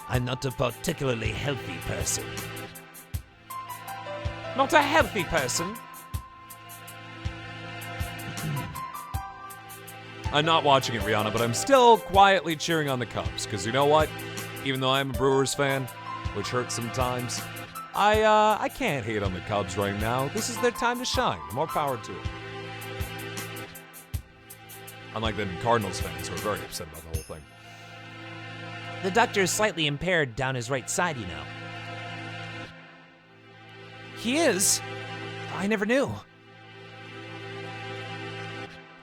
I'm not a particularly healthy person. Not a healthy person. I'm not watching it, Rihanna, but I'm still quietly cheering on the Cubs, because you know what? Even though I'm a Brewers fan, which hurts sometimes, I can't hate on the Cubs right now. This is their time to shine. More power to them. Unlike the Cardinals fans who are very upset about the whole thing. The doctor is slightly impaired down his right side, you know. He is? I never knew.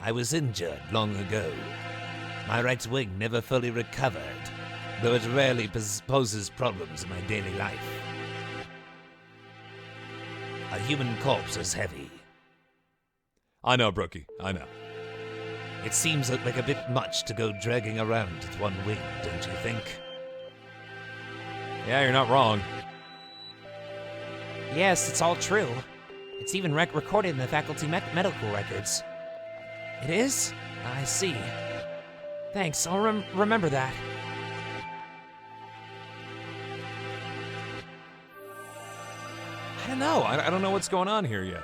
I was injured long ago. My right wing never fully recovered, though it rarely poses problems in my daily life. A human corpse is heavy. I know, Brookie. I know. It seems like a bit much to go dragging around with one wing, don't you think? Yeah, you're not wrong. Yes, it's all true. It's even recorded in the faculty medical records. It is? I see. Thanks, I'll remember that. I don't know. I don't know what's going on here yet.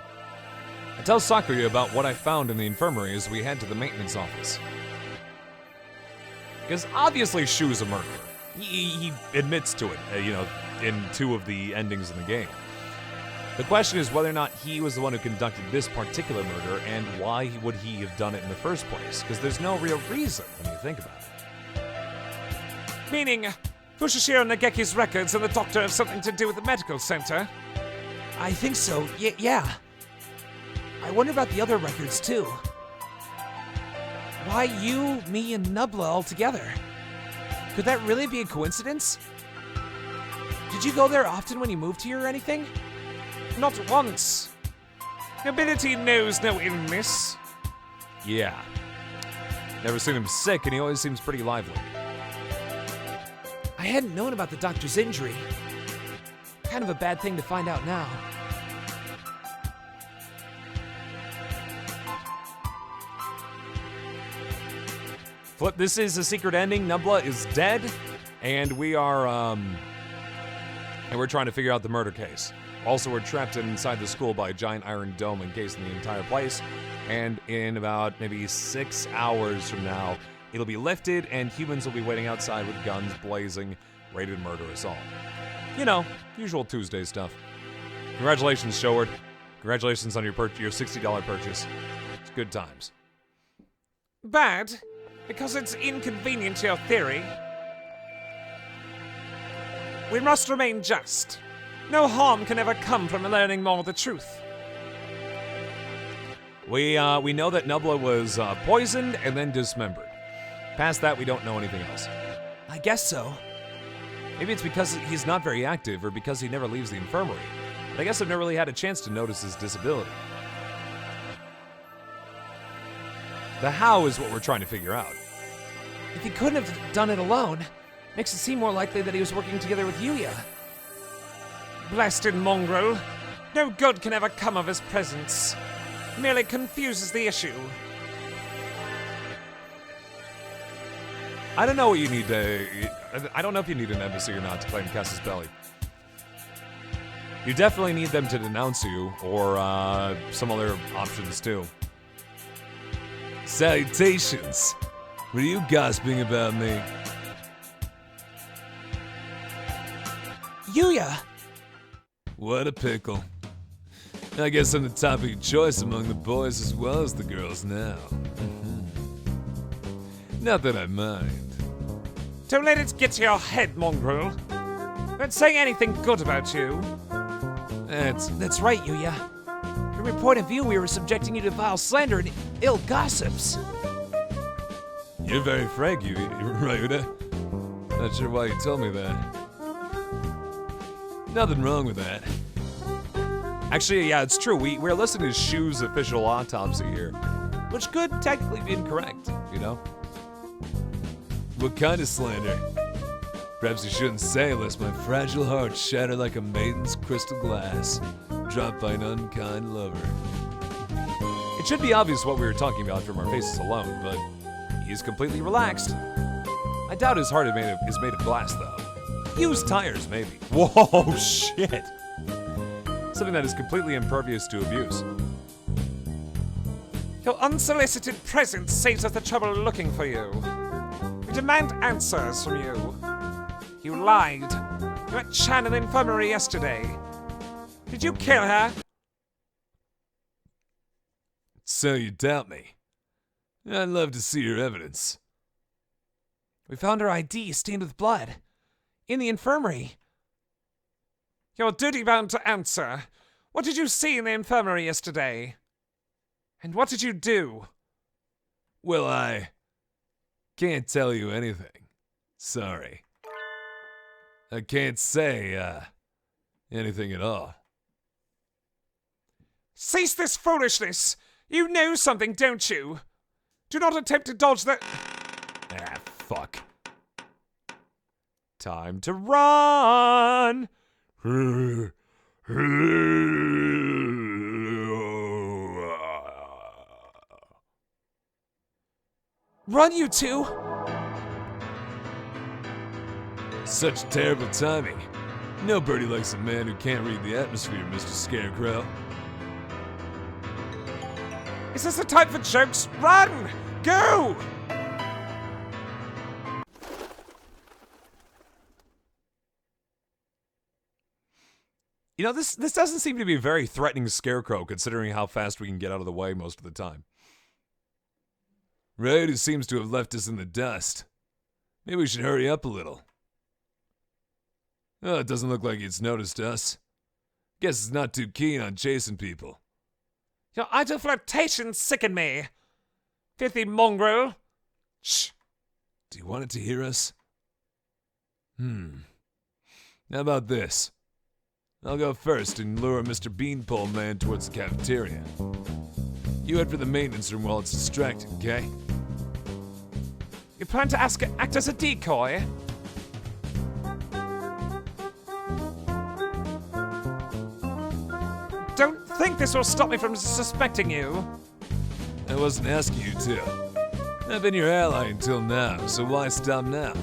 I tell Sakuya about what I found in the infirmary as we head to the maintenance office. Because obviously Shu's a murderer. He admits to it, in 2 of the endings in the game. The question is whether or not he was the one who conducted this particular murder, and why would he have done it in the first place? Because there's no real reason when you think about it. Meaning, Fushishiro Nageki's records and the doctor have something to do with the medical center? I think so, yeah. I wonder about the other records, too. Why you, me, and Nubla all together? Could that really be a coincidence? Did you go there often when you moved here or anything? Not once. Nobility knows no illness. Yeah. Never seen him sick, and he always seems pretty lively. I hadn't known about the doctor's injury. Kind of a bad thing to find out now. Flip, this is a secret ending. Nubla is dead, and we're trying to figure out the murder case. Also, we're trapped inside the school by a giant iron dome encasing the entire place, and in about maybe 6 hours from now, it'll be lifted, and humans will be waiting outside with guns blazing, ready to murder us all. You know, usual Tuesday stuff. Congratulations, Showard. Congratulations on your $60 purchase. It's good times. Bad? Because it's inconvenient to your theory? We must remain just. No harm can ever come from learning more of the truth. We know that Nubla was poisoned and then dismembered. Past that, we don't know anything else. I guess so. Maybe it's because he's not very active, or because he never leaves the infirmary. But I guess I've never really had a chance to notice his disability. The how is what we're trying to figure out. If he couldn't have done it alone, makes it seem more likely that he was working together with Yuya. Blasted mongrel. No good can ever come of his presence. Merely confuses the issue. I don't know what you need to... I don't know if you need an embassy or not to claim Cass's belly. You definitely need them to denounce you, or some other options too. Salutations. What are you gossiping about me? Yuya! What a pickle. I guess I'm the topic of choice among the boys as well as the girls now. Not that I mind. Don't let it get to your head, mongrel. Don't say anything good about you. That's right, Yuya. From your point of view, we were subjecting you to vile slander and ill gossips. You're very frank, Ryuda. Not sure why you told me that. Nothing wrong with that. Actually, yeah, it's true. We're listening to Shu's official autopsy here, which could technically be incorrect, you know? What kind of slander? Perhaps you shouldn't say lest my fragile heart shatter like a maiden's crystal glass, dropped by an unkind lover. It should be obvious what we were talking about from our faces alone, but he's completely relaxed. I doubt his heart is made of glass, though. Used tires, maybe. Whoa, shit! Something that is completely impervious to abuse. Your unsolicited presence saves us the trouble looking for you. We demand answers from you. You lied. You met Chan in the infirmary yesterday. Did you kill her? So you doubt me? I'd love to see your evidence. We found her ID stained with blood. In the infirmary. You're duty-bound to answer. What did you see in the infirmary yesterday? And what did you do? Well, I can't tell you anything. Sorry. I can't say, anything at all. Cease this foolishness! You know something, don't you? Do not attempt to dodge the... Ah, fuck. Time to run! Run, you two! Such terrible timing. Nobody likes a man who can't read the atmosphere, Mr. Scarecrow. Is this the time for jokes? Run! Go! You know, this doesn't seem to be a very threatening scarecrow, considering how fast we can get out of the way most of the time. Ryuda seems to have left us in the dust. Maybe we should hurry up a little. Oh, it doesn't look like he's noticed us. Guess he's not too keen on chasing people. Your idle flirtations sicken me. Filthy mongrel. Shh. Do you want it to hear us? How about this? I'll go first and lure Mr. Beanpole Man towards the cafeteria. You head for the maintenance room while it's distracted, okay? You plan to act as a decoy? Don't think this will stop me from suspecting you. I wasn't asking you to. I've been your ally until now, so why stop now?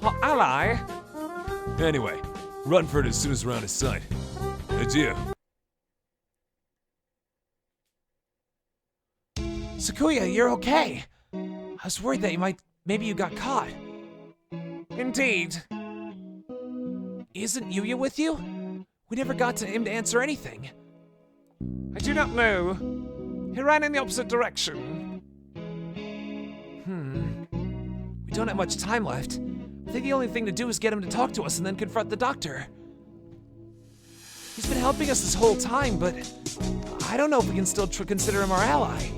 Our ally? Anyway, run for it as soon as we're out of sight. Adieu. Sakuya, you're okay. I was worried that maybe you got caught. Indeed. Isn't Yuya with you? We never got to him to answer anything. I do not know. He ran in the opposite direction. We don't have much time left. I think the only thing to do is get him to talk to us and then confront the doctor. He's been helping us this whole time, but I don't know if we can still consider him our ally.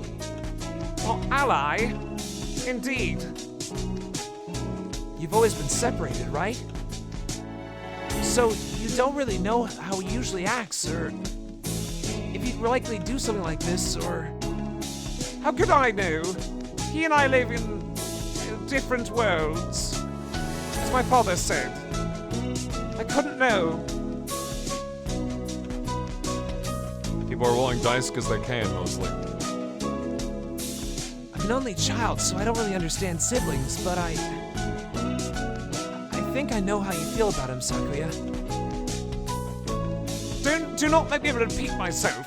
Our ally? Indeed. You've always been separated, right? So you don't really know how he usually acts, or if he'd likely do something like this, or... How could I know? He and I live in different worlds. As my father said. I couldn't know. People are rolling dice because they can, mostly. I'm an only child, so I don't really understand siblings, but I think I know how you feel about him, Sakuya. Do not make me repeat myself.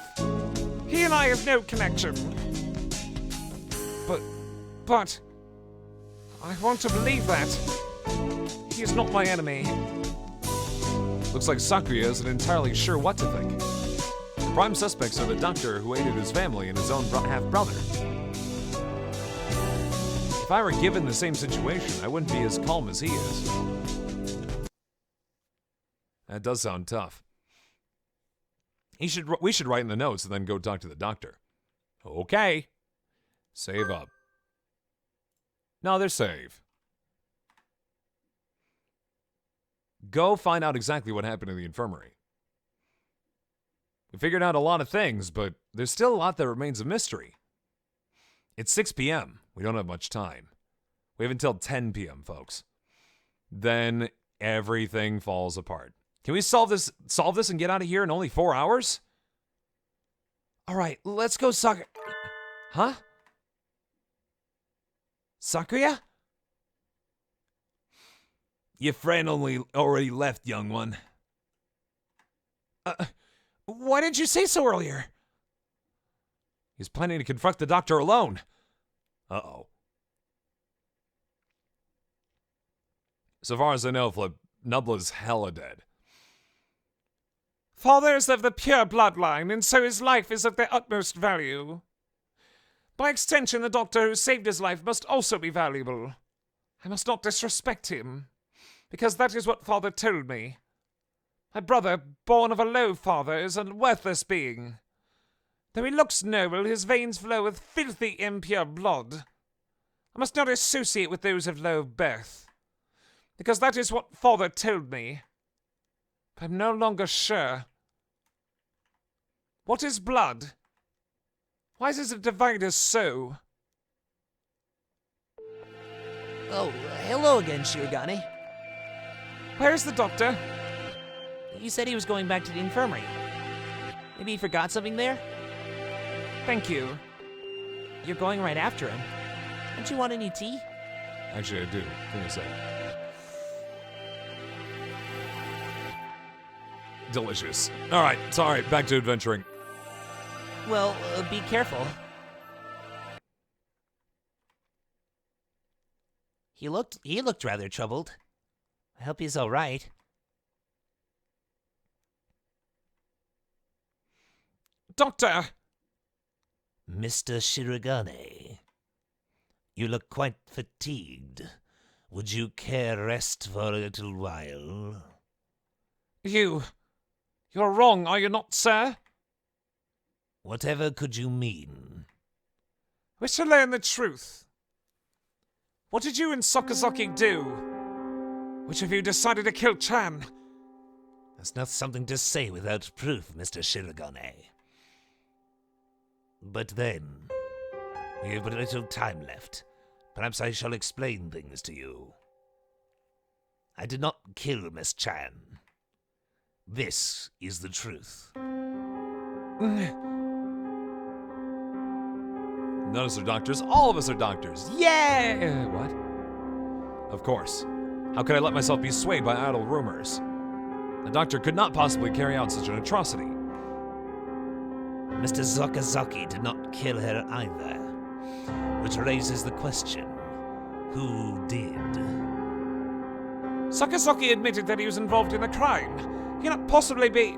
He and I have no connection. But I want to believe that. He is not my enemy. Looks like Sakuya isn't entirely sure what to think. The prime suspects are the doctor who aided his family and his own half-brother. If I were given the same situation, I wouldn't be as calm as he is. That does sound tough. We should write in the notes and then go talk to the doctor. Okay. Save up. No, they're save. Go find out exactly what happened in the infirmary. We figured out a lot of things, but there's still a lot that remains a mystery. It's 6 p.m. We don't have much time. We have until 10 p.m., folks. Then everything falls apart. Can we solve this and get out of here in only 4 hours? All right, let's go Huh? Sakuya? Your friend already left, young one. Why didn't you say so earlier? He's planning to confront the doctor alone. Uh-oh. So far as I know, Flip, Nubla's hella dead. Father is of the pure bloodline, and so his life is of the utmost value. By extension, the doctor who saved his life must also be valuable. I must not disrespect him, because that is what Father told me. My brother, born of a low father, is a worthless being. Though he looks noble, his veins flow with filthy, impure blood. I must not associate with those of low birth, because that is what Father told me. But I'm no longer sure. What is blood? Why does it divide us so? Oh, hello again, Shirogane. Where's the doctor? You said he was going back to the infirmary. Maybe he forgot something there? Thank you. You're going right after him. Don't you want any tea? Actually, I do. Give me a sec. Delicious. All right, sorry. Back to adventuring. Well, be careful. He looked rather troubled. I hope he's all right. Doctor! Mr. Shirogane, you look quite fatigued. Would you care rest for a little while? You're wrong, are you not, sir? Whatever could you mean? Wish to learn the truth. What did you and Sakazaki do? Which of you decided to kill Chan? That's not something to say without proof, Mr. Shirogane. But then, we have but little time left. Perhaps I shall explain things to you. I did not kill Miss Chan. This is the truth. None of us are doctors. All of us are doctors. Yeah! What? Of course. How could I let myself be swayed by idle rumors? A doctor could not possibly carry out such an atrocity. Mr. Sakazaki did not kill her either, which raises the question, who did? Sakazaki admitted that he was involved in the crime. He cannot possibly be...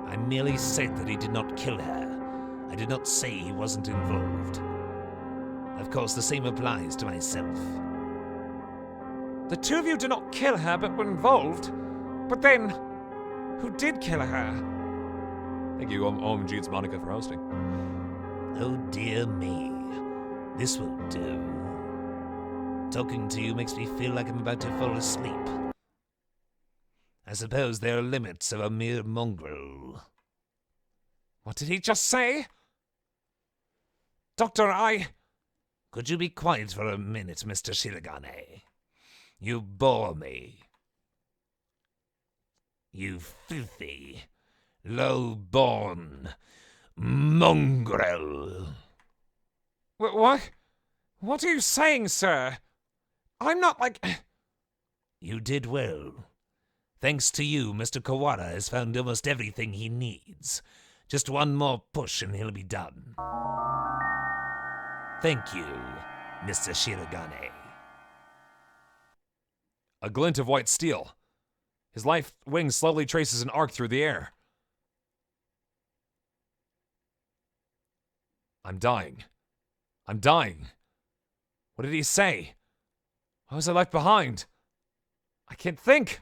I merely said that he did not kill her. I did not say he wasn't involved. Of course, the same applies to myself. The two of you did not kill her, but were involved. But then, who did kill her? Thank you, OMG, Monica, for hosting. Oh dear me. This will do. Talking to you makes me feel like I'm about to fall asleep. I suppose there are limits of a mere mongrel. What did he just say? Doctor, Could you be quiet for a minute, Mr. Shirogane? You bore me. You filthy, low-born mongrel. What? What are you saying, sir? I'm not like... You did well. Thanks to you, Mr. Kawara has found almost everything he needs. Just one more push and he'll be done. Thank you, Mr. Shirogane. A glint of white steel. His light wing slowly traces an arc through the air. I'm dying. I'm dying. What did he say? What was I left behind? I can't think.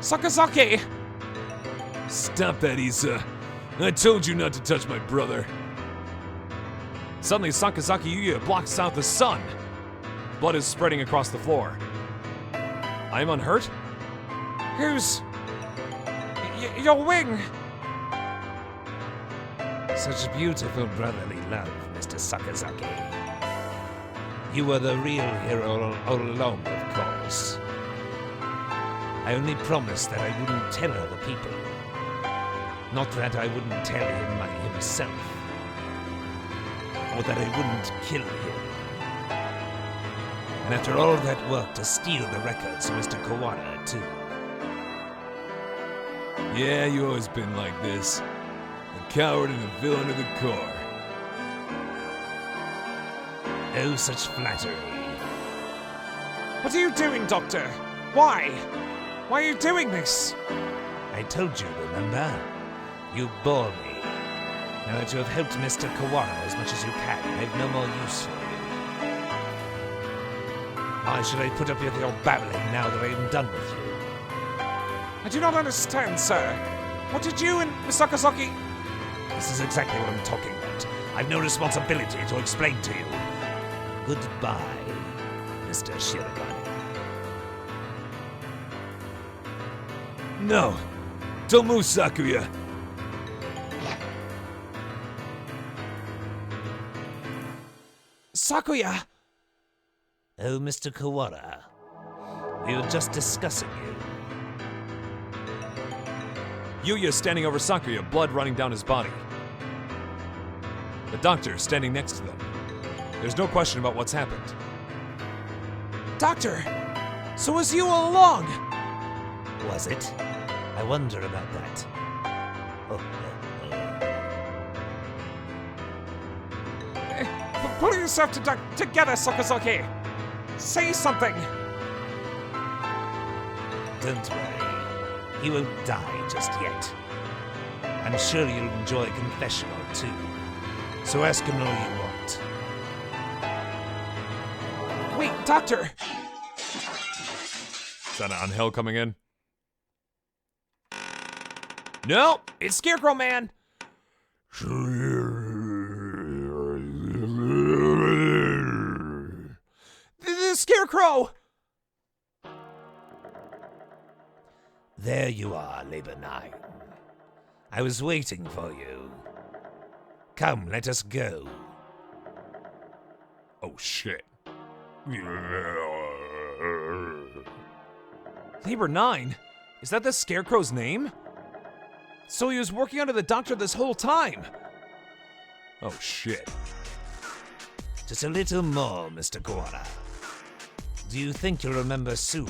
Sakazaki! Stop that, Issa. I told you not to touch my brother. Suddenly, Sakazaki Yuya blocks out the sun. Blood is spreading across the floor. I am unhurt? Who's... your wing? Such beautiful brotherly love, Mr. Sakazaki. You were the real hero all along, of course. I only promised that I wouldn't tell other people. Not that I wouldn't tell him himself. Or that I wouldn't kill him. And after all that work to steal the records of Mr. Kawada, too. Yeah, you always been like this. A coward and a villain to the core. Oh, such flattery. What are you doing, Doctor? Why? Why are you doing this? I told you, remember? You bore me. Now that you have helped Mr. Kawara as much as you can, I have no more use for you. Why should I put up with your babbling now that I am done with you? I do not understand, sir. What did you and Sakazaki... This is exactly what I'm talking about. I've no responsibility to explain to you. Goodbye, Mr. Shirogane. No! Don't move, Sakuya! Sakuya! Oh, Mr. Kawara. We were just discussing you. Yuya standing over Sakuya, blood running down his body. The doctor standing next to them. There's no question about what's happened. Doctor! So was you all along? Was it? I wonder about that. Pull yourself together, Sakazaki! Say something! Don't worry. He won't die just yet. I'm sure you'll enjoy a confession or two. So ask him all you want. Wait, Doctor! Is that an Angel coming in? No! It's Scarecrow Man! The Scarecrow! There you are, Labor 9. I was waiting for you. Come, let us go. Oh shit. Labor 9? Is that the Scarecrow's name? So he was working under the doctor this whole time. Oh shit. Just a little more, Mr. Kawara. Do you think you'll remember soon?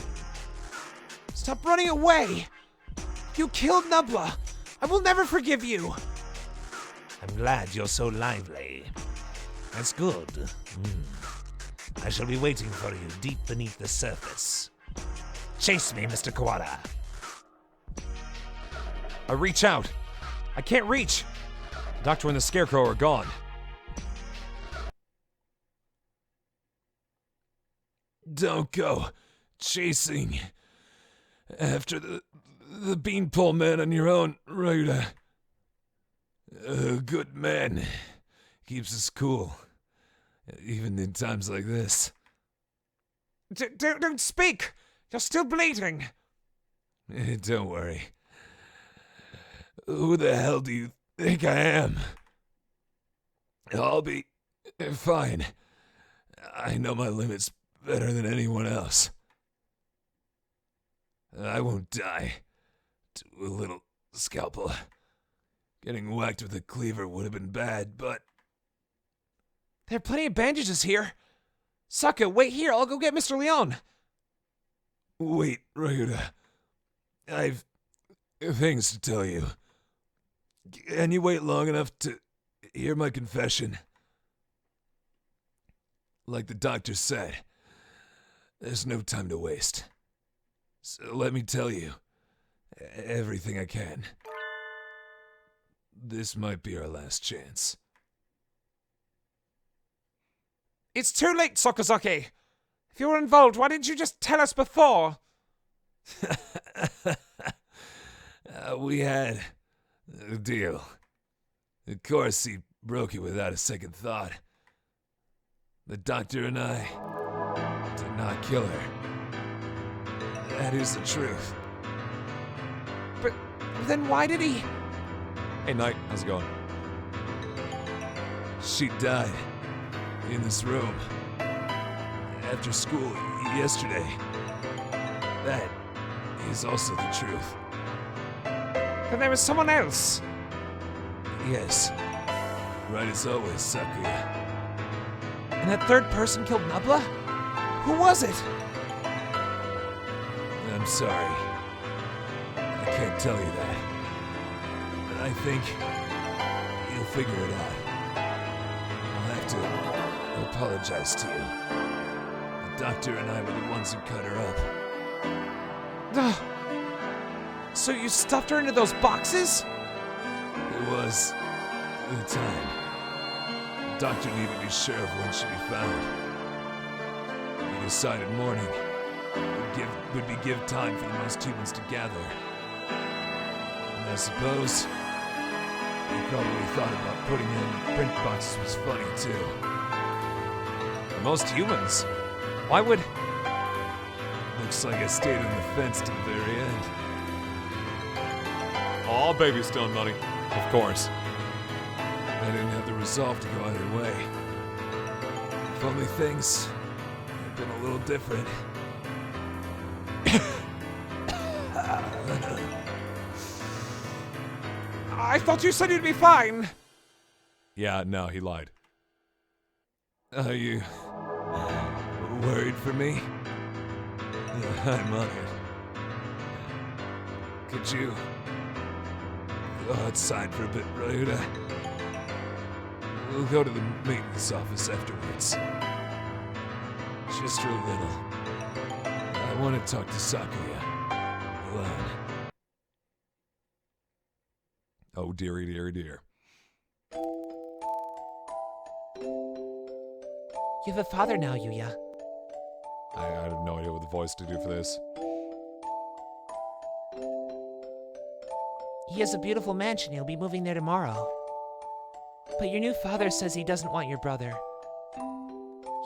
Stop running away! You killed Nubla! I will never forgive you! I'm glad you're so lively. That's good. I shall be waiting for you deep beneath the surface. Chase me, Mr. Kawara. I reach out. I can't reach. The doctor and the Scarecrow are gone. Don't go chasing after the beanpole man on your own, Ryuta. A good man keeps us cool, even in times like this. Don't speak! You're still bleeding! Don't worry. Who the hell do you think I am? I'll be fine. I know my limits better than anyone else. I won't die to a little scalpel. Getting whacked with a cleaver would have been bad, but... There are plenty of bandages here. Sokka, wait here. I'll go get Mr. Leon. Wait, Ryuta. I've things to tell you. Can you wait long enough to hear my confession? Like the doctor said, there's no time to waste. So let me tell you everything I can. This might be our last chance. It's too late, Sokazaki. If you were involved, why didn't you just tell us before? We had a deal. Of course, he broke it without a second thought. The doctor and I did not kill her. That is the truth. But then why did he? Hey, Knight, how's it going? She died in this room after school yesterday. That is also the truth. Then there was someone else. Yes. Right as always, Sakuya. And that third person killed Nubla? Who was it? I'm sorry. I can't tell you that. But I think you'll figure it out. I'll have to apologize to you. The doctor and I were the ones who cut her up. Ugh. So you stuffed her into those boxes? It was the time. The doctor needed to be sure of when she'd be found. He decided morning would be give time for the most humans to gather. And I suppose he probably thought about putting her in the print boxes was funny too. The most humans? Why would... Looks like I stayed on the fence to the very end. Aw, baby stone money. Of course. I didn't have the resolve to go either way. If only things had been a little different. I thought you said you'd be fine. Yeah, no, he lied. Are you worried for me? I'm on it. Could you go outside for a bit, Ryuta? We'll go to the maintenance office afterwards. Just for a little. I want to talk to Sakuya. Alone. Oh, dearie, dearie, dear. You have a father now, Yuya. I have no idea what the voice to do for this. He has a beautiful mansion. He'll be moving there tomorrow. But your new father says he doesn't want your brother.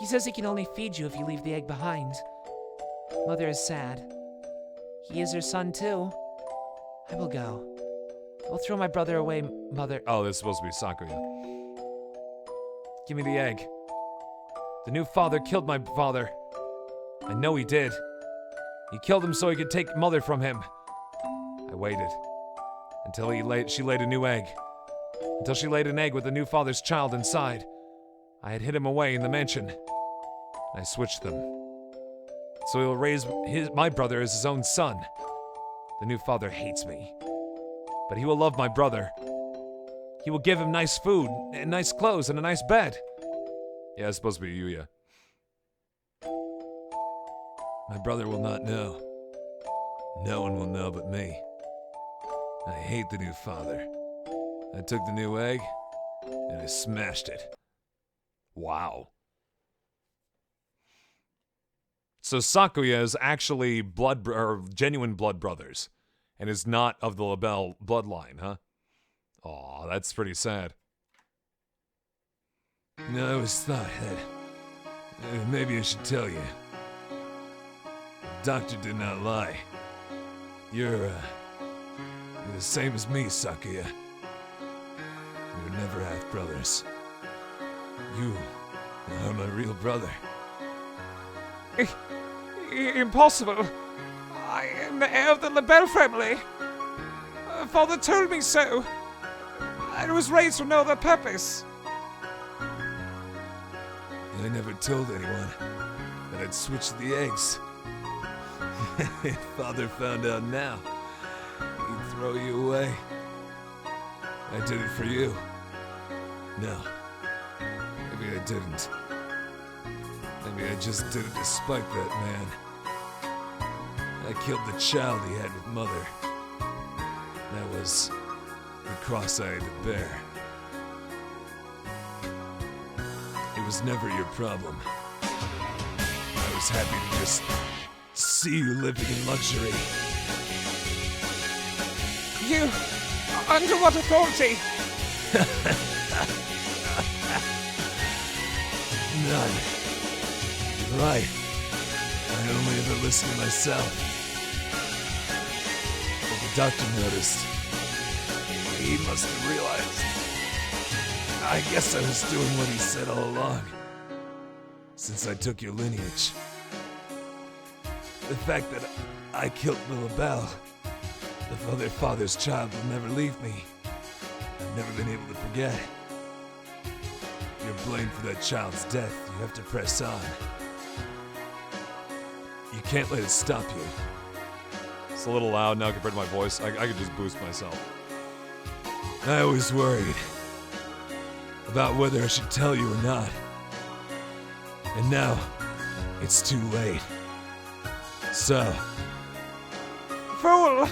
He says he can only feed you if you leave the egg behind. Mother is sad. He is her son, too. I will go. I'll throw my brother away, Mother. Oh, this is supposed to be Sakuya. Give me the egg. The new father killed my father. I know he did. He killed him so he could take Mother from him. I waited until she laid a new egg. Until she laid an egg with the new father's child inside. I had hid him away in the mansion. I switched them. So he'll raise my brother as his own son. The new father hates me. But he will love my brother. He will give him nice food, and nice clothes, and a nice bed. Yeah, it's supposed to be Yuya. My brother will not know. No one will know but me. I hate the new father. I took the new egg, and I smashed it. Wow. So Sakuya is actually genuine blood brothers, and is not of the LaBelle bloodline, huh? Aw, that's pretty sad. I always thought that maybe I should tell you. The doctor did not lie. You're the same as me, Sakuya. We were never half brothers. You are my real brother. Impossible. I am the heir of the LaBelle family. Father told me so. I was raised for no other purpose. I never told anyone that I'd switched the eggs. If Father found out now, he'd throw you away. I did it for you. No, maybe I didn't. Maybe I just did it to spite that man. I killed the child he had with Mother. That was the cross I had to bear. It was never your problem. I was happy to just see you living in luxury. You... Under what authority? None. Right. I only ever listen to myself. But the doctor noticed. He must have realized. I guess I was doing what he said all along. Since I took your lineage. The fact that I killed Little Belle, the other father's child, will never leave me. I've never been able to forget. You're blamed for that child's death. You have to press on. You can't let it stop you. It's a little loud now compared to my voice. I could just boost myself. I was worried about whether I should tell you or not. And now, it's too late. So, Fool!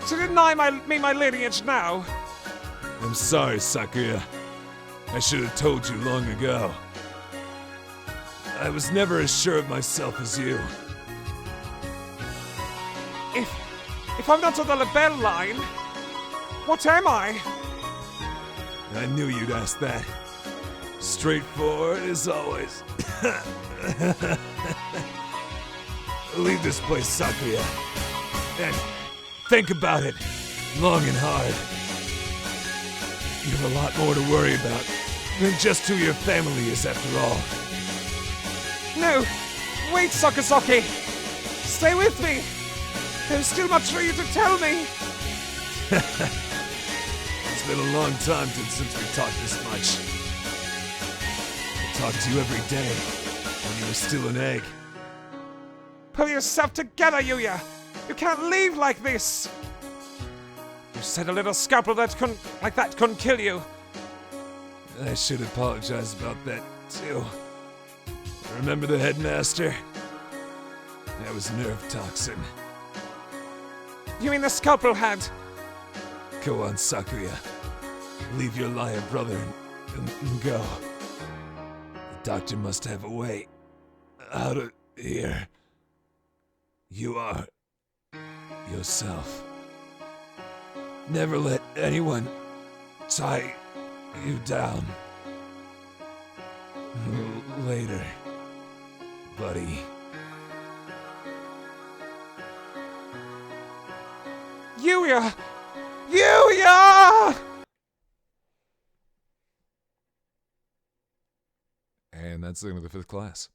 To deny me my lineage now. I'm sorry, Sakuya. I should have told you long ago. I was never as sure of myself as you. If I'm not on the LaBelle line, what am I? I knew you'd ask that. Straightforward as always. Leave this place, Sakuya. And think about it long and hard. You have a lot more to worry about than just who your family is, after all. No! Wait, Sakazaki! Stay with me! There's still much for you to tell me! It's been a long time since we talked this much. I talked to you every day when you were still an egg. Pull yourself together, Yuya! You can't leave like this! You said a little scalpel like that couldn't kill you. I should apologize about that, too. Remember the headmaster? That was nerve toxin. You mean the scalpel had? Go on, Sakuya. Leave your liar brother and go. The doctor must have a way out of here. You are yourself. Never let anyone tie you down. Later, buddy. Yuya! Yuya! And that's the end of the 5th class.